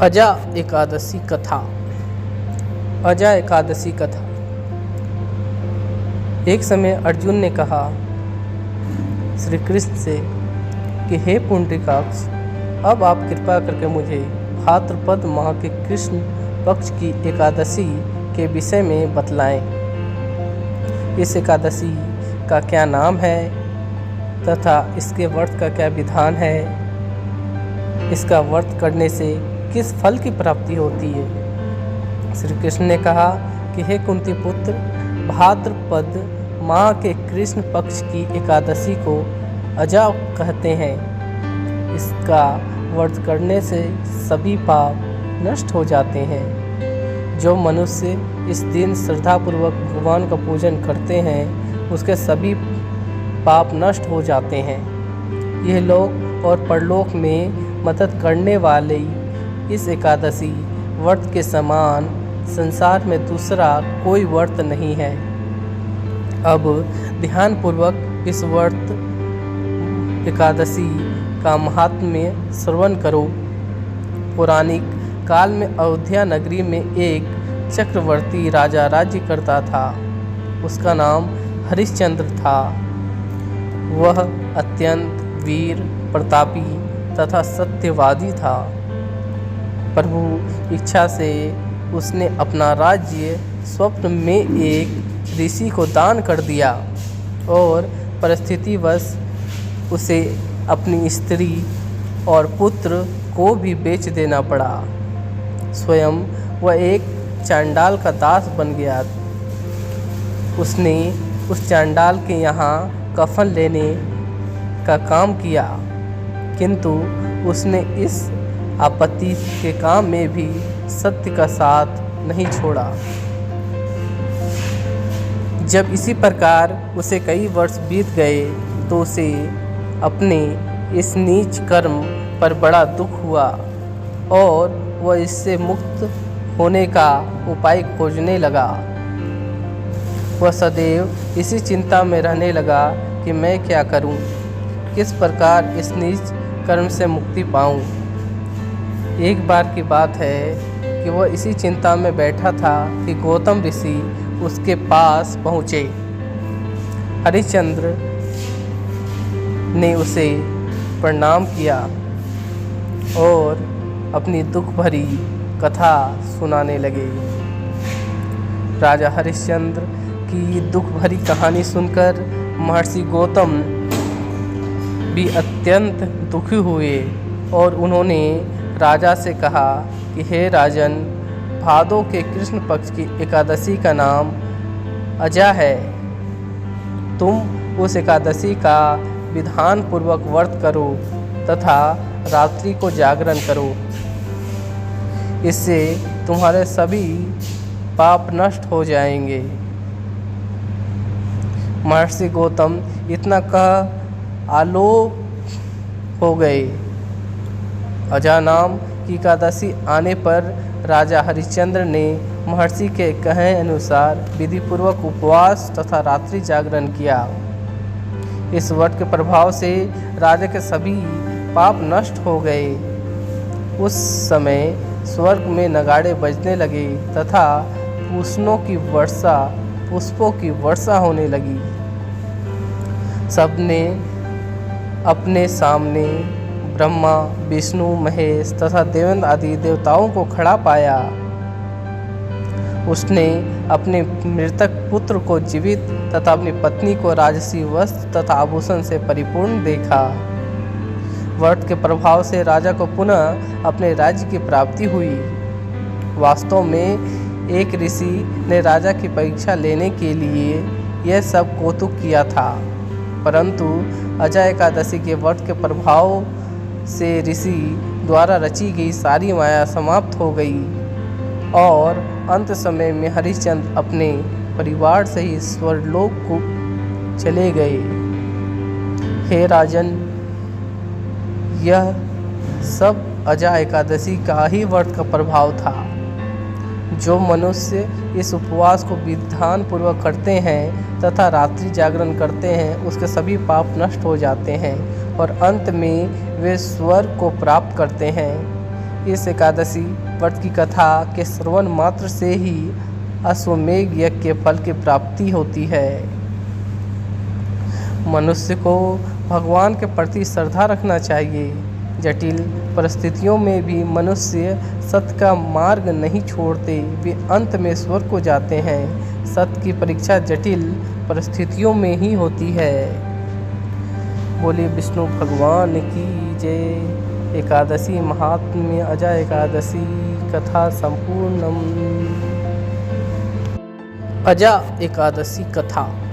अजा एकादशी कथा। अजा एकादशी कथा। एक समय अर्जुन ने कहा श्री कृष्ण से कि हे पुंडरीकाक्ष, अब आप कृपा करके मुझे भाद्रपद माह के कृष्ण पक्ष की एकादशी के विषय में बतलाएं। इस एकादशी का क्या नाम है तथा इसके व्रत का क्या विधान है, इसका व्रत करने से किस फल की प्राप्ति होती है। श्री कृष्ण ने कहा कि हे कुंती पुत्र, भाद्रपद माह के कृष्ण पक्ष की एकादशी को अजा कहते हैं। इसका व्रत करने से सभी पाप नष्ट हो जाते हैं। जो मनुष्य इस दिन श्रद्धापूर्वक भगवान का पूजन करते हैं उसके सभी पाप नष्ट हो जाते हैं। यह लोक और परलोक में मदद करने वाले इस एकादशी व्रत के समान संसार में दूसरा कोई व्रत नहीं है। अब ध्यानपूर्वक इस व्रत एकादशी का महात्म्य श्रवण करो। पौराणिक काल में अयोध्या नगरी में एक चक्रवर्ती राजा राज्य करता था। उसका नाम हरिश्चंद्र था। वह अत्यंत वीर, प्रतापी तथा सत्यवादी था। प्रभु इच्छा से उसने अपना राज्य स्वप्न में एक ऋषि को दान कर दिया और परिस्थितिवश उसे अपनी स्त्री और पुत्र को भी बेच देना पड़ा। स्वयं वह एक चांडाल का दास बन गया। उसने उस चांडाल के यहाँ कफन लेने का काम किया, किंतु उसने इस आपत्ति के काम में भी सत्य का साथ नहीं छोड़ा। जब इसी प्रकार उसे कई वर्ष बीत गए तो उसे अपने इस नीच कर्म पर बड़ा दुख हुआ और वह इससे मुक्त होने का उपाय खोजने लगा। वह सदैव इसी चिंता में रहने लगा कि मैं क्या करूं, किस प्रकार इस नीच कर्म से मुक्ति पाऊं। एक बार की बात है कि वह इसी चिंता में बैठा था कि गौतम ऋषि उसके पास पहुँचे। हरिश्चंद्र ने उसे प्रणाम किया और अपनी दुख भरी कथा सुनाने लगे। राजा हरिश्चंद्र की दुख भरी कहानी सुनकर महर्षि गौतम भी अत्यंत दुखी हुए और उन्होंने राजा से कहा कि हे राजन, भादों के कृष्ण पक्ष की एकादशी का नाम अजा है। तुम उस एकादशी का विधान पूर्वक व्रत करो तथा रात्रि को जागरण करो। इससे तुम्हारे सभी पाप नष्ट हो जाएंगे। महर्षि गौतम इतना कह आलोक हो गए। अजा नाम की एकादशी आने पर राजा हरिश्चंद्र ने महर्षि के कहे अनुसार विधिपूर्वक उपवास तथा रात्रि जागरण किया। इस व्रत के प्रभाव से राजा के सभी पाप नष्ट हो गए। उस समय स्वर्ग में नगाड़े बजने लगे तथा पुष्पों की वर्षा होने लगी। सबने अपने सामने ब्रह्मा, विष्णु, महेश तथा देवेंद्र आदि देवताओं को खड़ा पाया। उसने अपने मृतक पुत्र को जीवित तथा अपनी पत्नी को राजसी वस्त्र तथा आभूषण से परिपूर्ण देखा। व्रत के प्रभाव से राजा को पुनः अपने राज्य की प्राप्ति हुई। वास्तव में एक ऋषि ने राजा की परीक्षा लेने के लिए यह सब कौतुक किया था, परंतु अजा एकादशी के व्रत के प्रभाव से ऋषि द्वारा रची गई सारी माया समाप्त हो गई और अंत समय में हरिश्चंद्र अपने परिवार से ही स्वर्गलोक को चले गए। हे राजन, यह सब अजा एकादशी का ही व्रत का प्रभाव था। जो मनुष्य इस उपवास को विधान पूर्वक करते हैं तथा रात्रि जागरण करते हैं उसके सभी पाप नष्ट हो जाते हैं और अंत में वे स्वर्ग को प्राप्त करते हैं। इस एकादशी व्रत की कथा के श्रवण मात्र से ही अश्वमेध यज्ञ के फल की प्राप्ति होती है। मनुष्य को भगवान के प्रति श्रद्धा रखना चाहिए। जटिल परिस्थितियों में भी मनुष्य सत्य का मार्ग नहीं छोड़ते, वे अंत में स्वर्ग को जाते हैं। सत्य की परीक्षा जटिल परिस्थितियों में ही होती है। बोलिए विष्णु भगवान की जय। एकादशी महात्म्य अजा एकादशी कथा संपूर्णम। अजा एकादशी कथा।